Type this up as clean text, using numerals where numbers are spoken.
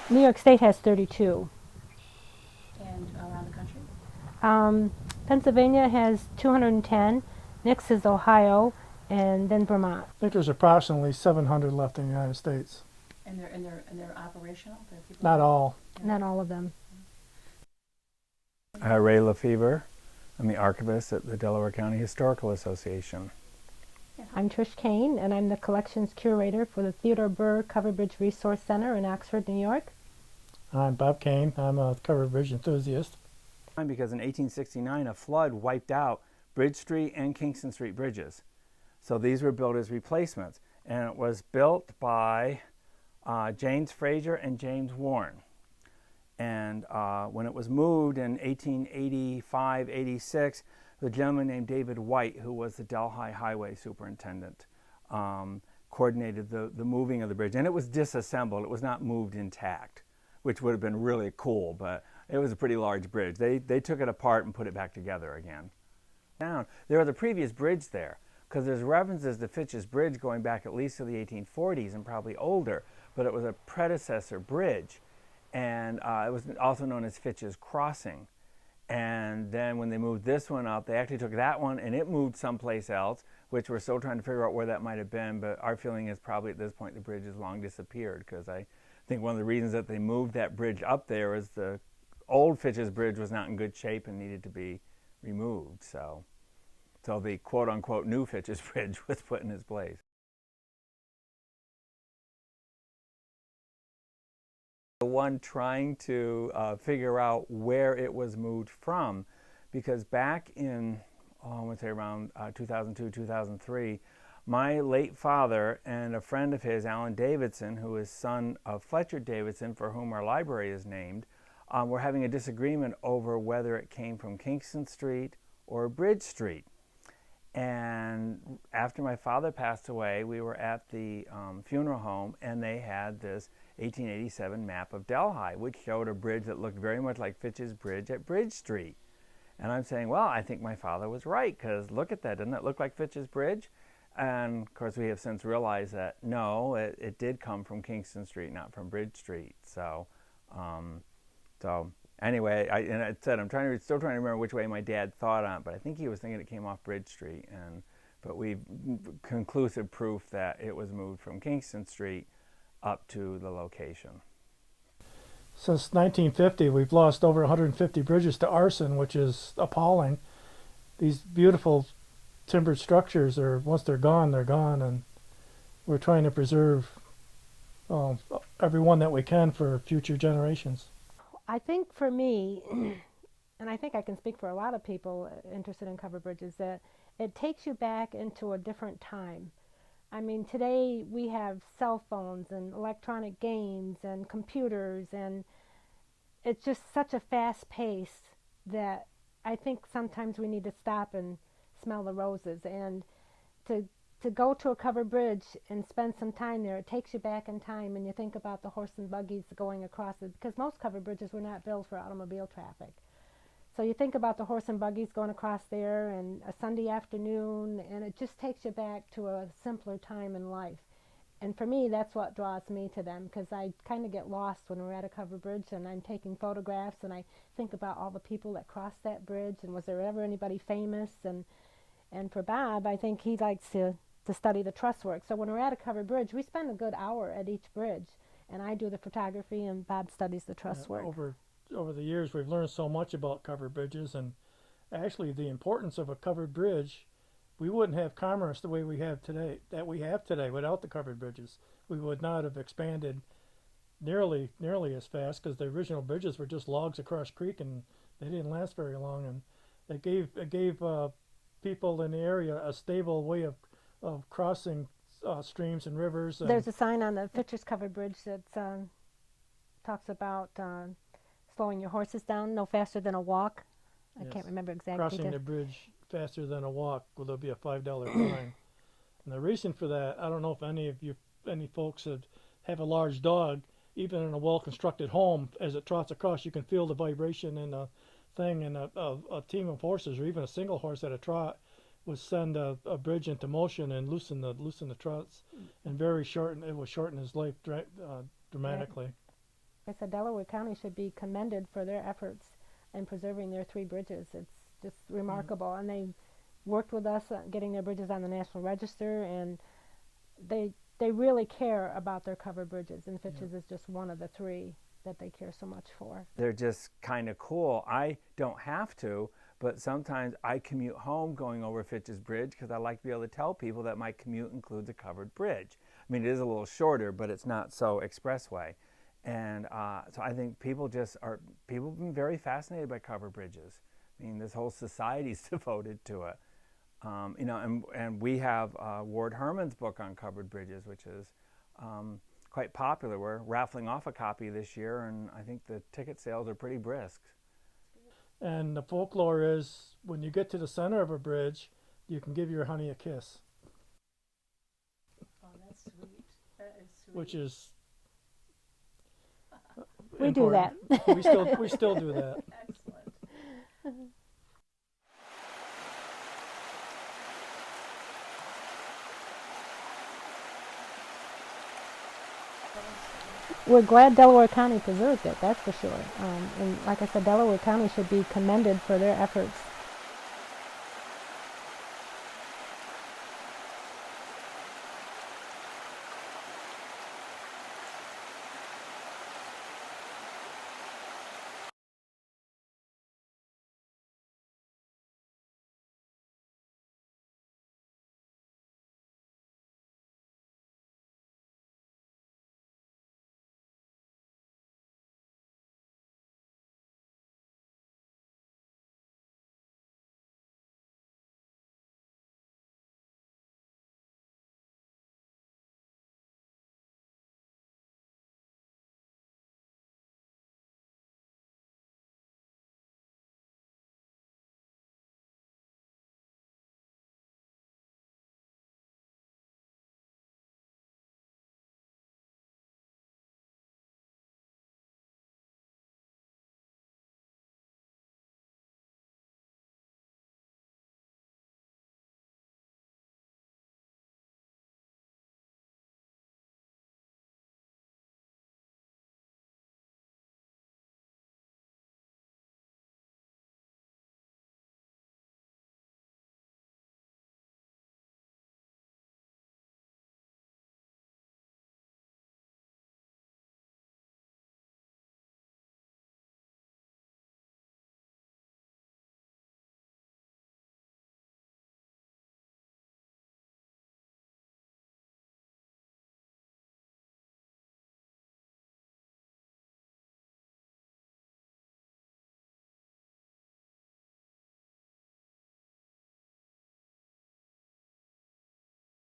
New York State has 32. And around the country? Um, Pennsylvania has 210. Next is Ohio, and then Vermont. I think there's approximately 700 left in the United States. And they're operational? There are people Not there? all. Yeah. Not all of them. Ray Lefevre. I'm the archivist at the Delaware County Historical Association. I'm Trish Kane, and I'm the collections curator for the Theodore Burr Covered Bridge Resource Center in Oxford, New York. I'm Bob Kane. I'm a covered bridge enthusiast. Because in 1869, a flood wiped out Bridge Street and Kingston Street bridges. So these were built as replacements. And it was built by James Fraser and James Warren. And when it was moved in 1885, 86, the gentleman named David White, who was the Delhi Highway Superintendent, coordinated the moving of the bridge. And it was disassembled. It was not moved intact, which would have been really cool, but it was a pretty large bridge. They took it apart and put it back together again. There was a previous bridge there, because there's references to Fitch's Bridge going back at least to the 1840s and probably older, but it was a predecessor bridge. And it was also known as Fitch's Crossing. And then when they moved this one up, they actually took that one and it moved someplace else, which we're still trying to figure out where that might have been. But our feeling is probably at this point the bridge has long disappeared, because I think one of the reasons that they moved that bridge up there is the old Fitch's Bridge was not in good shape and needed to be removed. So the quote-unquote new Fitch's Bridge was put in its place. The one trying to figure out where it was moved from, because back in, I would say around 2002, 2003, my late father and a friend of his, Alan Davidson, who is son of Fletcher Davidson, for whom our library is named, were having a disagreement over whether it came from Kingston Street or Bridge Street. And after my father passed away, we were at the funeral home, and they had this 1887 map of Delhi, which showed a bridge that looked very much like Fitch's Bridge at Bridge Street. And I'm saying, well, I think my father was right, because look at that. Doesn't that look like Fitch's Bridge? And of course, we have since realized that no, it did come from Kingston Street, not from Bridge Street. So anyway, I said I'm still trying to remember which way my dad thought on it, but I think he was thinking it came off Bridge Street. But we've conclusive proof that it was moved from Kingston Street up to the location. Since 1950, we've lost over 150 bridges to arson, which is appalling. These beautiful timbered structures once they're gone, and we're trying to preserve every one that we can for future generations. I think for me, and I think I can speak for a lot of people interested in covered bridges, that it takes you back into a different time. I mean, today we have cell phones and electronic games and computers, and it's just such a fast pace that I think sometimes we need to stop and smell the roses. And to go to a covered bridge and spend some time there, it takes you back in time, and you think about the horse and buggies going across it, because most covered bridges were not built for automobile traffic. So you think about the horse and buggies going across there, and a Sunday afternoon, and it just takes you back to a simpler time in life. And for me, that's what draws me to them, because I kind of get lost when we're at a covered bridge and I'm taking photographs, and I think about all the people that crossed that bridge, and was there ever anybody famous? And for Bob, I think he likes to study the truss work. So when we're at a covered bridge, we spend a good hour at each bridge, and I do the photography and Bob studies the truss work. Over the years, we've learned so much about covered bridges, and actually the importance of a covered bridge. We wouldn't have commerce the way we have today, without the covered bridges. We would not have expanded nearly as fast, because the original bridges were just logs across creek, and they didn't last very long. And it gave people in the area a stable way of crossing streams and rivers. There's a sign on the Fitch's Covered Bridge that talks about slowing your horses down no faster than a walk. Yes. I can't remember exactly. Crossing the bridge faster than a walk, well, there'll be a $5 fine. And the reason for that, I don't know if any folks have a large dog. Even in a well-constructed home, as it trots across, you can feel the vibration in the thing. And a team of horses, or even a single horse at a trot, would send a bridge into motion and loosen the trots, and it would shorten his life dramatically. I said Delaware County should be commended for their efforts in preserving their 3 bridges. It's just remarkable, and they worked with us getting their bridges on the National Register, and they really care about their covered bridges, and Fitch's is just one of the 3 that they care so much for. They're just kind of cool. I don't have to, but sometimes I commute home going over Fitch's Bridge because I like to be able to tell people that my commute includes a covered bridge. I mean, it is a little shorter, but it's not so expressway. And so I think people have been very fascinated by covered bridges. I mean, this whole society is devoted to it. You know, and we have Ward Herman's book on covered bridges, which is quite popular. We're raffling off a copy this year, and I think the ticket sales are pretty brisk. And the folklore is when you get to the center of a bridge, you can give your honey a kiss, Oh, that's sweet. That is sweet. which is We do that. we still do that. Excellent. We're glad Delaware County preserved it, that's for sure. And like I said, Delaware County should be commended for their efforts